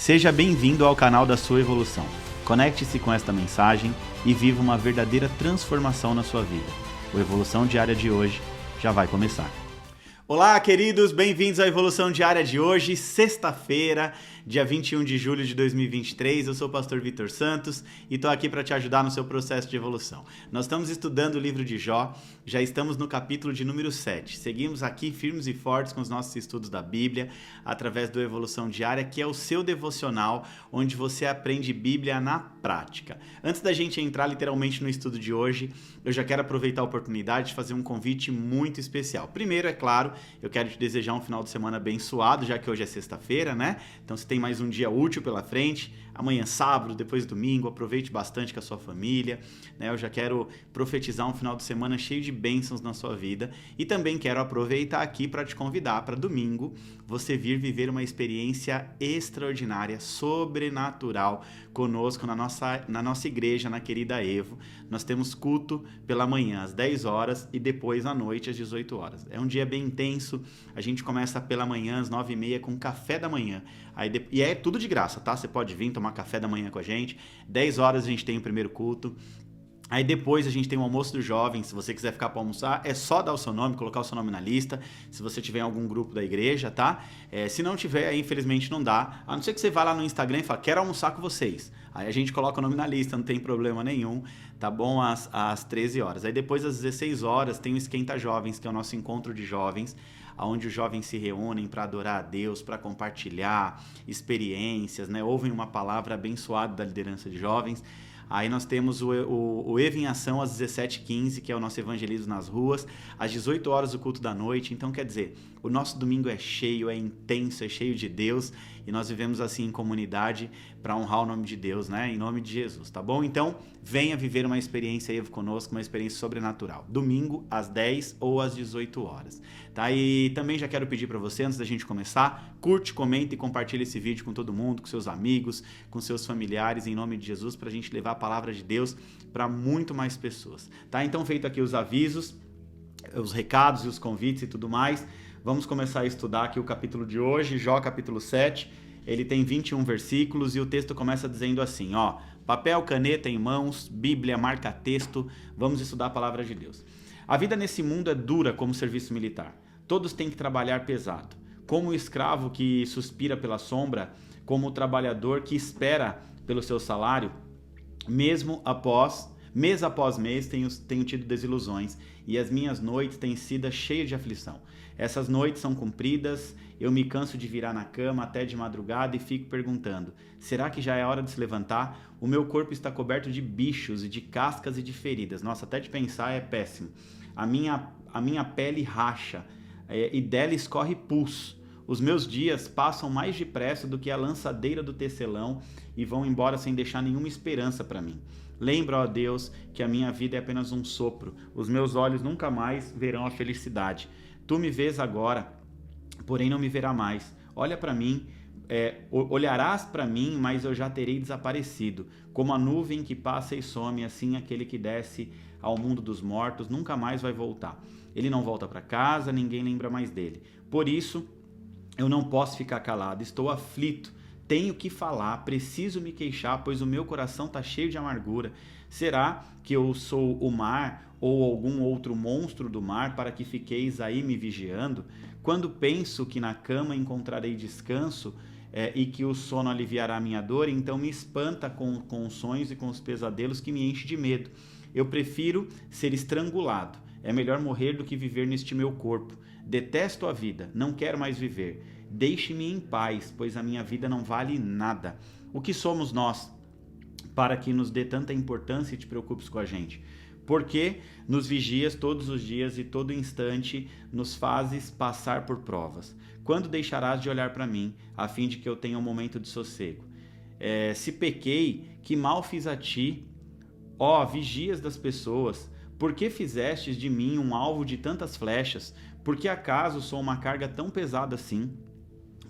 Seja bem-vindo ao canal da sua evolução. Conecte-se com esta mensagem e viva uma verdadeira transformação na sua vida. O Evolução Diária de hoje já vai começar. Olá, queridos, bem-vindos à Evolução Diária de hoje, sexta-feira, dia 21 de julho de 2023. Eu sou o pastor Vitor Santos e estou aqui para te ajudar no seu processo de evolução. Nós estamos estudando o livro de Jó, já estamos no capítulo de número 7. Seguimos aqui firmes e fortes com os nossos estudos da Bíblia, através do Evolução Diária, que é o seu devocional, onde você aprende Bíblia na prática. Antes da gente entrar literalmente no estudo de hoje, eu já quero aproveitar a oportunidade de fazer um convite muito especial. Primeiro, é claro, eu quero te desejar um final de semana abençoado, já que hoje é sexta-feira, né? Então você tem mais um dia útil pela frente, amanhã sábado, depois domingo, aproveite bastante com a sua família, né? Eu já quero profetizar um final de semana cheio de bênçãos na sua vida e também quero aproveitar aqui para te convidar para domingo você vir viver uma experiência extraordinária, sobrenatural conosco na nossa igreja, na querida Evo. Nós temos culto pela manhã às 10 horas e depois à noite às 18 horas. É um dia bem intenso, a gente começa pela manhã às 9h30 com café da manhã. E é tudo de graça, tá? Você pode vir tomar café da manhã com a gente. 10 horas a gente tem o primeiro culto. Aí depois a gente tem o almoço dos jovens. Se você quiser ficar para almoçar, é só dar o seu nome, colocar o seu nome na lista. Se você tiver em algum grupo da igreja, tá? Se não tiver, aí, infelizmente não dá. A não ser que você vá lá no Instagram e fale, quero almoçar com vocês. Aí a gente coloca o nome na lista, não tem problema nenhum, tá bom? Às 13 horas. Aí depois às 16 horas tem o Esquenta Jovens, que é o nosso encontro de jovens, onde os jovens se reúnem para adorar a Deus, para compartilhar experiências, né? Ouvem uma palavra abençoada da liderança de jovens. Aí nós temos o Evo em Ação às 17h15, que é o nosso evangelismo nas ruas, às 18 horas o culto da noite. Então, quer dizer, o nosso domingo é cheio, é intenso, é cheio de Deus e nós vivemos assim em comunidade para honrar o nome de Deus, né? Em nome de Jesus, tá bom? Então, venha viver uma experiência Evo conosco, uma experiência sobrenatural. Domingo às 10 ou às 18 horas, tá? E também já quero pedir para você, antes da gente começar, curte, comenta e compartilha esse vídeo com todo mundo, com seus amigos, com seus familiares, em nome de Jesus, para a gente levar a palavra de Deus para muito mais pessoas, tá? Então, feito aqui os avisos, os recados e os convites e tudo mais, vamos começar a estudar aqui o capítulo de hoje, Jó capítulo 7, ele tem 21 versículos e o texto começa dizendo assim, ó, papel, caneta em mãos, Bíblia, marca-texto, vamos estudar a palavra de Deus. A vida nesse mundo é dura como serviço militar, todos têm que trabalhar pesado, como o escravo que suspira pela sombra, como o trabalhador que espera pelo seu salário, mês após mês tenho tido desilusões e as minhas noites têm sido cheias de aflição. Essas noites são compridas, eu me canso de virar na cama até de madrugada e fico perguntando, será que já é hora de se levantar? O meu corpo está coberto de bichos e de cascas e de feridas. Nossa, até de pensar é péssimo. A minha pele racha e dela escorre pus. Os meus dias passam mais depressa do que a lançadeira do tecelão e vão embora sem deixar nenhuma esperança para mim. Lembra, ó Deus, que a minha vida é apenas um sopro. Os meus olhos nunca mais verão a felicidade. Tu me vês agora, porém não me verá mais. Olha para mim, olharás para mim, mas eu já terei desaparecido. Como a nuvem que passa e some, assim aquele que desce ao mundo dos mortos nunca mais vai voltar. Ele não volta para casa, ninguém lembra mais dele. Por isso, eu não posso ficar calado, estou aflito, tenho que falar, preciso me queixar, pois o meu coração está cheio de amargura. Será que eu sou o mar ou algum outro monstro do mar para que fiqueis aí me vigiando? Quando penso que na cama encontrarei descanso e que o sono aliviará a minha dor, então me espanta com os sonhos e com os pesadelos que me enchem de medo. Eu prefiro ser estrangulado. É melhor morrer do que viver neste meu corpo. Detesto a vida, não quero mais viver. Deixe-me em paz, pois a minha vida não vale nada. O que somos nós para que nos dê tanta importância e te preocupes com a gente? Porque nos vigias todos os dias e todo instante nos fazes passar por provas. Quando deixarás de olhar para mim, a fim de que eu tenha um momento de sossego? Se pequei, que mal fiz a ti? Ó, vigias das pessoas, por que fizestes de mim um alvo de tantas flechas? Por que acaso sou uma carga tão pesada assim?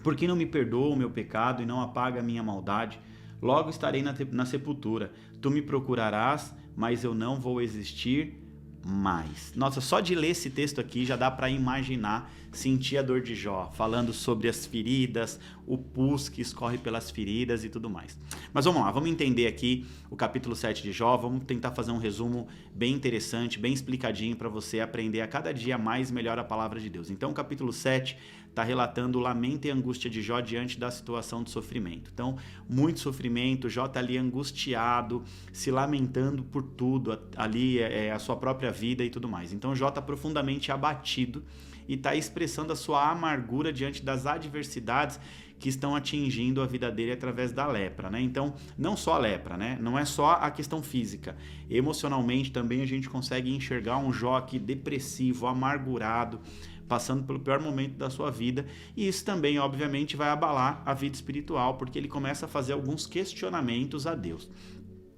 Por que não me perdoa o meu pecado e não apaga a minha maldade? Logo estarei na sepultura. Tu me procurarás, mas eu não vou existir mais. Nossa, só de ler esse texto aqui já dá para imaginar, sentir a dor de Jó, falando sobre as feridas, o pus que escorre pelas feridas e tudo mais. Mas vamos lá, vamos entender aqui o capítulo 7 de Jó, vamos tentar fazer um resumo bem interessante, bem explicadinho para você aprender a cada dia mais melhor a palavra de Deus. Então o capítulo 7 está relatando o lamento e a angústia de Jó diante da situação de sofrimento. Então, muito sofrimento, Jó está ali angustiado, se lamentando por tudo, ali a sua própria vida e tudo mais. Então, Jó está profundamente abatido e está expressando a sua amargura diante das adversidades que estão atingindo a vida dele através da lepra, né? Então, não só a lepra, né? Não é só a questão física. Emocionalmente também a gente consegue enxergar um Jó aqui depressivo, amargurado, passando pelo pior momento da sua vida, e isso também, obviamente, vai abalar a vida espiritual, porque ele começa a fazer alguns questionamentos a Deus.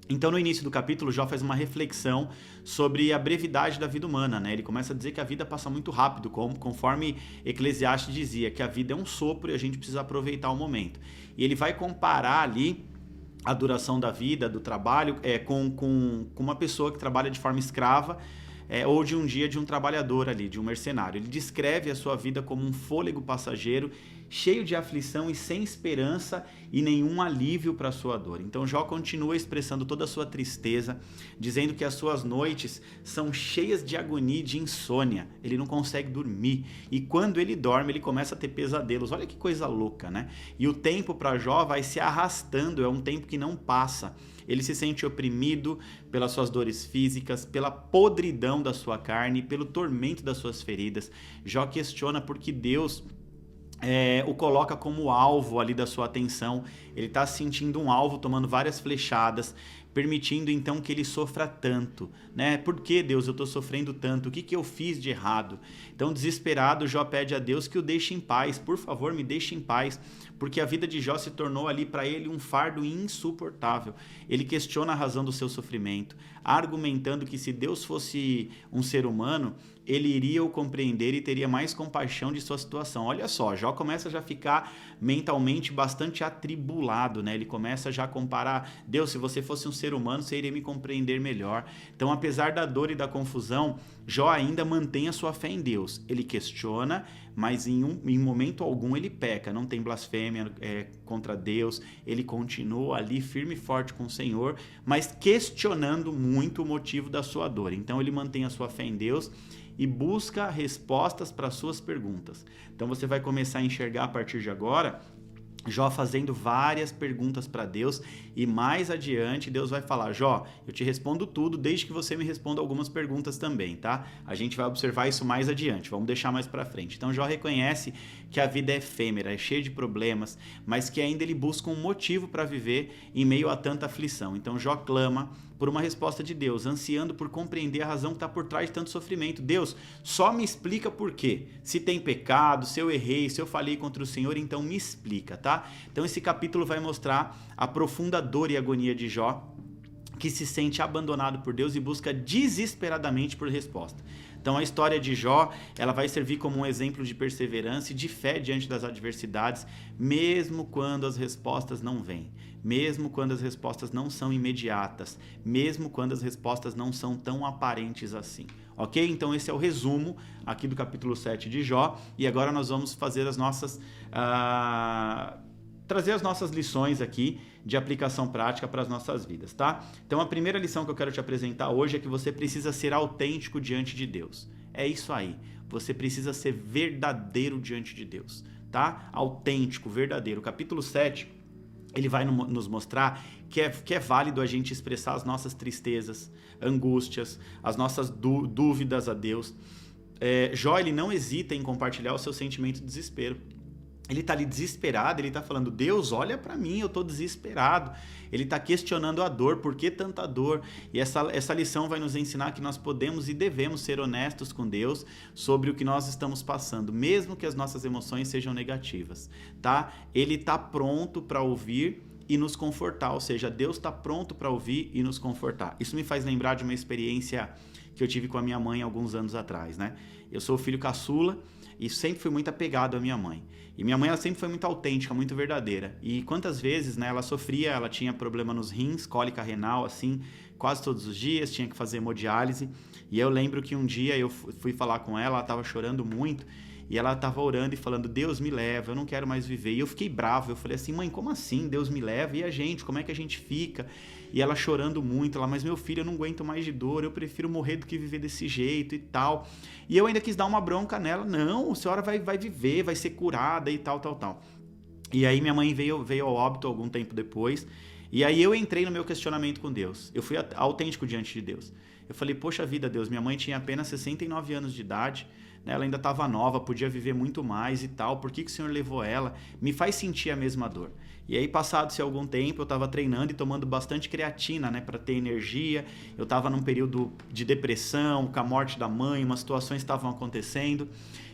Então, no início do capítulo, Jó faz uma reflexão sobre a brevidade da vida humana, né? Ele começa a dizer que a vida passa muito rápido, conforme Eclesiastes dizia, que a vida é um sopro e a gente precisa aproveitar o momento. E ele vai comparar ali a duração da vida, do trabalho, com uma pessoa que trabalha de forma escrava, ou de um dia de um trabalhador ali, de um mercenário. Ele descreve a sua vida como um fôlego passageiro, cheio de aflição e sem esperança e nenhum alívio para a sua dor. Então Jó continua expressando toda a sua tristeza, dizendo que as suas noites são cheias de agonia e de insônia. Ele não consegue dormir e quando ele dorme ele começa a ter pesadelos. Olha que coisa louca, né? E o tempo para Jó vai se arrastando, é um tempo que não passa. Ele se sente oprimido pelas suas dores físicas, pela podridão da sua carne, pelo tormento das suas feridas. Jó questiona por que Deus o coloca como alvo ali da sua atenção. Ele está se sentindo um alvo, tomando várias flechadas, permitindo então que ele sofra tanto, né? Por que, Deus, eu estou sofrendo tanto? O que eu fiz de errado? Então, desesperado, Jó pede a Deus que o deixe em paz. Por favor, me deixe em paz, porque a vida de Jó se tornou ali para ele um fardo insuportável. Ele questiona a razão do seu sofrimento, argumentando que se Deus fosse um ser humano, ele iria o compreender e teria mais compaixão de sua situação. Olha só, Jó começa já a ficar mentalmente bastante atribulado, né? Ele começa já a comparar, Deus, se você fosse um ser humano, você iria me compreender melhor. Então, apesar da dor e da confusão, Jó ainda mantém a sua fé em Deus. Ele questiona, mas em momento algum ele peca, não tem blasfêmia contra Deus, ele continua ali firme e forte com o Senhor, mas questionando muito o motivo da sua dor. Então, ele mantém a sua fé em Deus e busca respostas para suas perguntas. Então você vai começar a enxergar a partir de agora Jó fazendo várias perguntas para Deus e mais adiante Deus vai falar, Jó, eu te respondo tudo desde que você me responda algumas perguntas também, tá? A gente vai observar isso mais adiante, vamos deixar mais para frente. Então Jó reconhece que a vida é efêmera, é cheia de problemas, mas que ainda ele busca um motivo para viver em meio a tanta aflição. Então Jó clama por uma resposta de Deus, ansiando por compreender a razão que está por trás de tanto sofrimento. Deus, só me explica por quê. Se tem pecado, se eu errei, se eu falei contra o Senhor, então me explica, tá? Então esse capítulo vai mostrar a profunda dor e agonia de Jó, que se sente abandonado por Deus e busca desesperadamente por resposta. Então a história de Jó, ela vai servir como um exemplo de perseverança e de fé diante das adversidades, mesmo quando as respostas não vêm, mesmo quando as respostas não são imediatas, mesmo quando as respostas não são tão aparentes assim. Ok? Então esse é o resumo aqui do capítulo 7 de Jó, e agora nós vamos fazer as nossas... trazer as nossas lições aqui de aplicação prática para as nossas vidas, tá? Então a primeira lição que eu quero te apresentar hoje é que você precisa ser autêntico diante de Deus. É isso aí, você precisa ser verdadeiro diante de Deus, tá? Autêntico, verdadeiro. O capítulo 7, ele vai nos mostrar que é válido a gente expressar as nossas tristezas, angústias, as nossas dúvidas a Deus. Jó, ele não hesita em compartilhar o seu sentimento de desespero. Ele está ali desesperado, ele está falando, Deus, olha para mim, eu estou desesperado. Ele está questionando a dor, por que tanta dor? E essa lição vai nos ensinar que nós podemos e devemos ser honestos com Deus sobre o que nós estamos passando, mesmo que as nossas emoções sejam negativas, tá? Ele está pronto para ouvir e nos confortar, ou seja, Deus está pronto para ouvir e nos confortar. Isso me faz lembrar de uma experiência que eu tive com a minha mãe alguns anos atrás, né? Eu sou o filho caçula e sempre fui muito apegado à minha mãe. E minha mãe, ela sempre foi muito autêntica, muito verdadeira. E quantas vezes, né, ela sofria, ela tinha problema nos rins, cólica renal, assim, quase todos os dias, tinha que fazer hemodiálise. E eu lembro que um dia eu fui falar com ela estava chorando muito, e ela estava orando e falando, Deus me leva, eu não quero mais viver. E eu fiquei bravo, eu falei assim, mãe, como assim? Deus me leva? E a gente, como é que a gente fica? E ela chorando muito, ela, mas meu filho, eu não aguento mais de dor, eu prefiro morrer do que viver desse jeito e tal. E eu ainda quis dar uma bronca nela, não, a senhora vai viver, vai ser curada e tal. E aí minha mãe veio ao óbito algum tempo depois, e aí eu entrei no meu questionamento com Deus, eu fui autêntico diante de Deus. Eu falei, poxa vida, Deus, minha mãe tinha apenas 69 anos de idade, né? Ela ainda estava nova, podia viver muito mais e tal, por que o Senhor levou ela? Me faz sentir a mesma dor. E aí, passado-se algum tempo, eu estava treinando e tomando bastante creatina, né, para ter energia. Eu estava num período de depressão, com a morte da mãe, umas situações estavam acontecendo.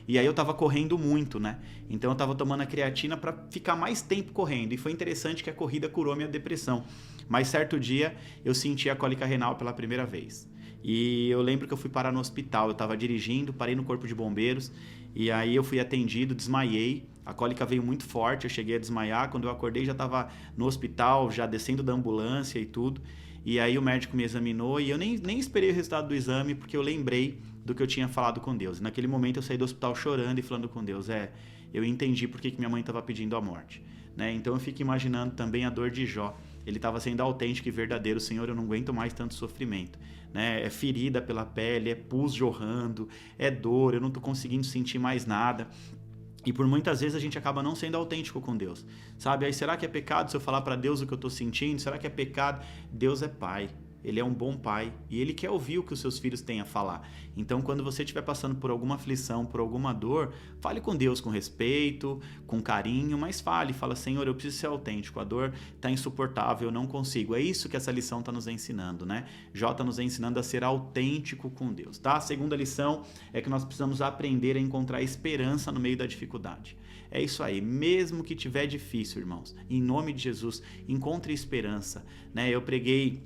E aí eu estava correndo muito, né? Então eu estava tomando a creatina para ficar mais tempo correndo. E foi interessante que a corrida curou minha depressão. Mas certo dia eu senti a cólica renal pela primeira vez. E eu lembro que eu fui parar no hospital, eu estava dirigindo, parei no corpo de bombeiros, e aí eu fui atendido, desmaiei, a cólica veio muito forte, eu cheguei a desmaiar, quando eu acordei já estava no hospital, já descendo da ambulância e tudo, e aí o médico me examinou e eu nem esperei o resultado do exame, porque eu lembrei do que eu tinha falado com Deus. E naquele momento eu saí do hospital chorando e falando com Deus, eu entendi por que minha mãe estava pedindo a morte, né? Então eu fico imaginando também a dor de Jó. Ele estava sendo autêntico e verdadeiro. Senhor, eu não aguento mais tanto sofrimento, né? É ferida pela pele, é pus jorrando, é dor, eu não estou conseguindo sentir mais nada. E por muitas vezes a gente acaba não sendo autêntico com Deus, sabe? Aí será que é pecado se eu falar para Deus o que eu estou sentindo? Será que é pecado? Deus é Pai. Ele é um bom pai e ele quer ouvir o que os seus filhos têm a falar. Então, quando você estiver passando por alguma aflição, por alguma dor, fale com Deus com respeito, com carinho, mas fala, Senhor, eu preciso ser autêntico, a dor está insuportável, eu não consigo. É isso que essa lição está nos ensinando, né? Jó está nos ensinando a ser autêntico com Deus, tá? A segunda lição é que nós precisamos aprender a encontrar esperança no meio da dificuldade. É isso aí, mesmo que tiver difícil, irmãos, em nome de Jesus, encontre esperança, né? Eu preguei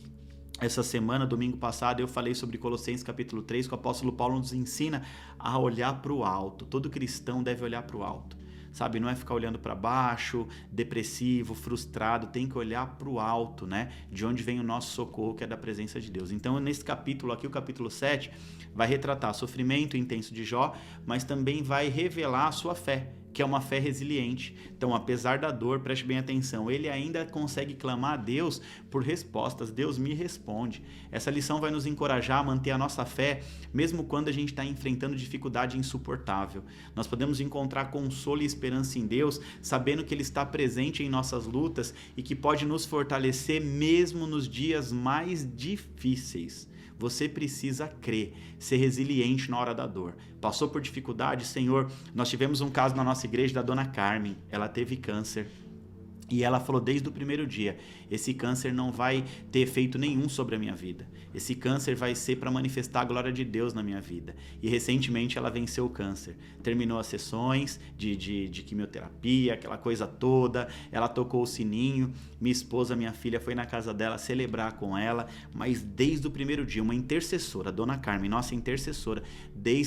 essa semana, domingo passado, eu falei sobre Colossenses capítulo 3, que o apóstolo Paulo nos ensina a olhar para o alto. Todo cristão deve olhar para o alto, sabe? Não é ficar olhando para baixo, depressivo, frustrado, tem que olhar para o alto, né? De onde vem o nosso socorro, que é da presença de Deus. Então, nesse capítulo aqui, o capítulo 7, vai retratar sofrimento intenso de Jó, mas também vai revelar a sua fé, que é uma fé resiliente. Então, apesar da dor, preste bem atenção, ele ainda consegue clamar a Deus por respostas. Deus me responde. Essa lição vai nos encorajar a manter a nossa fé, mesmo quando a gente está enfrentando dificuldade insuportável. Nós podemos encontrar consolo e esperança em Deus, sabendo que Ele está presente em nossas lutas e que pode nos fortalecer mesmo nos dias mais difíceis. Você precisa crer, ser resiliente na hora da dor. Passou por dificuldade, Senhor? Nós tivemos um caso na nossa igreja da dona Carmen. Ela teve câncer. E ela falou desde o primeiro dia, esse câncer não vai ter efeito nenhum sobre a minha vida. Esse câncer vai ser para manifestar a glória de Deus na minha vida. E recentemente ela venceu o câncer. Terminou as sessões de quimioterapia, aquela coisa toda. Ela tocou o sininho. Minha esposa, minha filha, foi na casa dela celebrar com ela. Mas desde o primeiro dia, uma intercessora, a dona Carmen, nossa intercessora,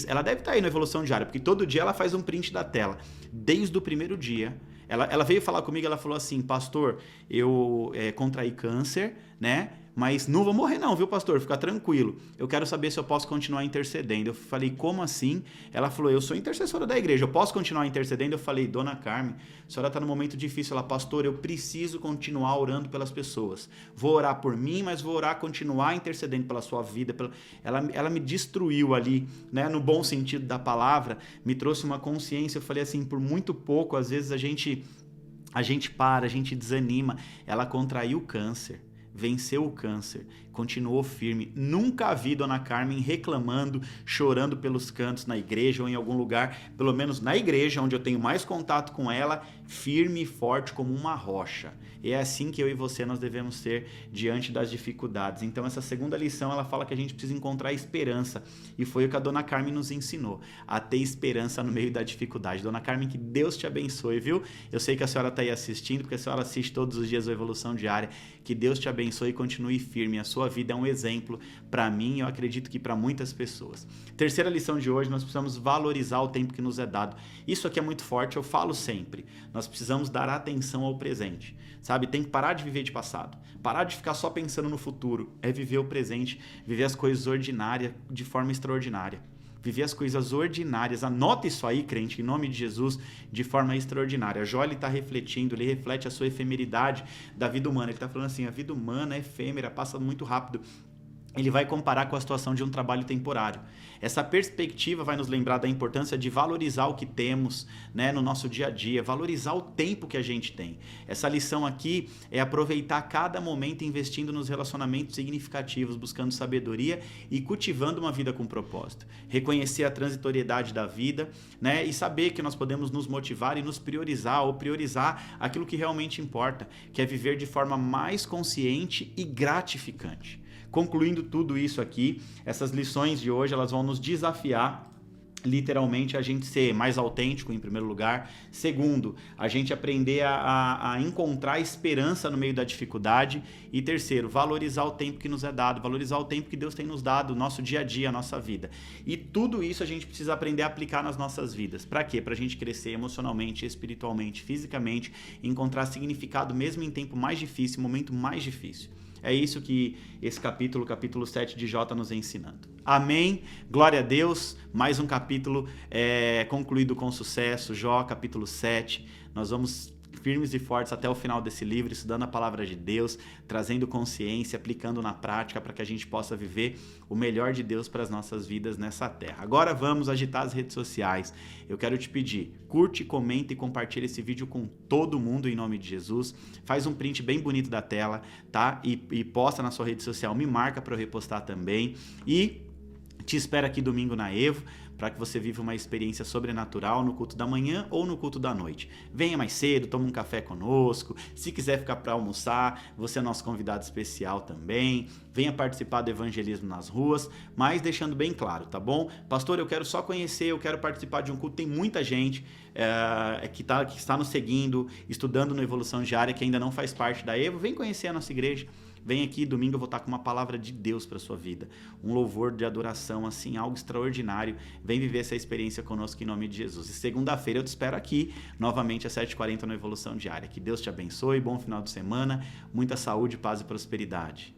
ela deve estar aí na Evolução Diária, porque todo dia ela faz um print da tela. Desde o primeiro dia, ela veio falar comigo, ela falou assim, pastor, eu contraí câncer, né? Mas não vou morrer não, viu, pastor? Fica tranquilo. Eu quero saber se eu posso continuar intercedendo. Eu falei, como assim? Ela falou, eu sou intercessora da igreja, eu posso continuar intercedendo? Eu falei, dona Carmen, a senhora está num momento difícil. Ela, pastor, eu preciso continuar orando pelas pessoas. Vou orar por mim, mas vou continuar intercedendo pela sua vida. Ela me destruiu ali, né? No bom sentido da palavra, me trouxe uma consciência. Eu falei assim, por muito pouco, às vezes a gente para, a gente desanima. Ela contraiu câncer. Venceu o câncer, continuou firme. Nunca vi dona Carmen reclamando, chorando pelos cantos na igreja ou em algum lugar, pelo menos na igreja, onde eu tenho mais contato com ela, firme e forte como uma rocha. E é assim que eu e você nós devemos ser diante das dificuldades. Então essa segunda lição, ela fala que a gente precisa encontrar esperança. E foi o que a Dona Carmen nos ensinou, a ter esperança no meio da dificuldade. Dona Carmen, que Deus te abençoe, viu? Eu sei que a senhora está aí assistindo, porque a senhora assiste todos os dias a Evolução Diária. Que Deus te abençoe e continue firme. A sua vida é um exemplo para mim e eu acredito que para muitas pessoas. Terceira lição de hoje, nós precisamos valorizar o tempo que nos é dado. Isso aqui é muito forte, eu falo sempre. Nós precisamos dar atenção ao presente, sabe? Tem que parar de viver de passado, parar de ficar só pensando no futuro, é viver o presente, viver as coisas ordinárias de forma extraordinária. Viver as coisas ordinárias, anota isso aí, crente, em nome de Jesus, de forma extraordinária. Jó, ele está refletindo, ele reflete a sua efemeridade da vida humana. Ele está falando assim, a vida humana é efêmera, passa muito rápido. Ele vai comparar com a situação de um trabalho temporário. Essa perspectiva vai nos lembrar da importância de valorizar o que temos, né, no nosso dia a dia, valorizar o tempo que a gente tem. Essa lição aqui é aproveitar cada momento investindo nos relacionamentos significativos, buscando sabedoria e cultivando uma vida com propósito. Reconhecer a transitoriedade da vida, né, e saber que nós podemos nos motivar e nos priorizar ou priorizar aquilo que realmente importa, que é viver de forma mais consciente e gratificante. Concluindo tudo isso aqui, essas lições de hoje, elas vão nos desafiar literalmente a gente ser mais autêntico em primeiro lugar. Segundo, a gente aprender a encontrar esperança no meio da dificuldade. E terceiro, valorizar o tempo que nos é dado, valorizar o tempo que Deus tem nos dado, o nosso dia a dia, a nossa vida. E tudo isso a gente precisa aprender a aplicar nas nossas vidas. Para quê? Para a gente crescer emocionalmente, espiritualmente, fisicamente, encontrar significado mesmo em tempo mais difícil, momento mais difícil. É isso que esse capítulo 7 de Jó está nos ensinando. Amém? Glória a Deus. Mais um capítulo concluído com sucesso. Jó, capítulo 7. Nós vamos firmes e fortes até o final desse livro, estudando a palavra de Deus, trazendo consciência, aplicando na prática para que a gente possa viver o melhor de Deus para as nossas vidas nessa terra. Agora vamos agitar as redes sociais. Eu quero te pedir, curte, comenta e compartilha esse vídeo com todo mundo em nome de Jesus. Faz um print bem bonito da tela, tá? E posta na sua rede social, me marca para eu repostar também. E te espero aqui domingo na Evo, para que você viva uma experiência sobrenatural no culto da manhã ou no culto da noite. Venha mais cedo, tome um café conosco. Se quiser ficar para almoçar, você é nosso convidado especial também. Venha participar do evangelismo nas ruas, mas deixando bem claro, tá bom? Pastor, eu quero só conhecer, eu quero participar de um culto. Tem muita gente que está nos seguindo, estudando no Evolução Diária, que ainda não faz parte da Evo. Vem conhecer a nossa igreja. Vem aqui, domingo eu vou estar com uma palavra de Deus para sua vida. Um louvor de adoração, assim, algo extraordinário. Vem viver essa experiência conosco em nome de Jesus. E segunda-feira eu te espero aqui, novamente às 7h40 no Evolução Diária. Que Deus te abençoe, bom final de semana, muita saúde, paz e prosperidade.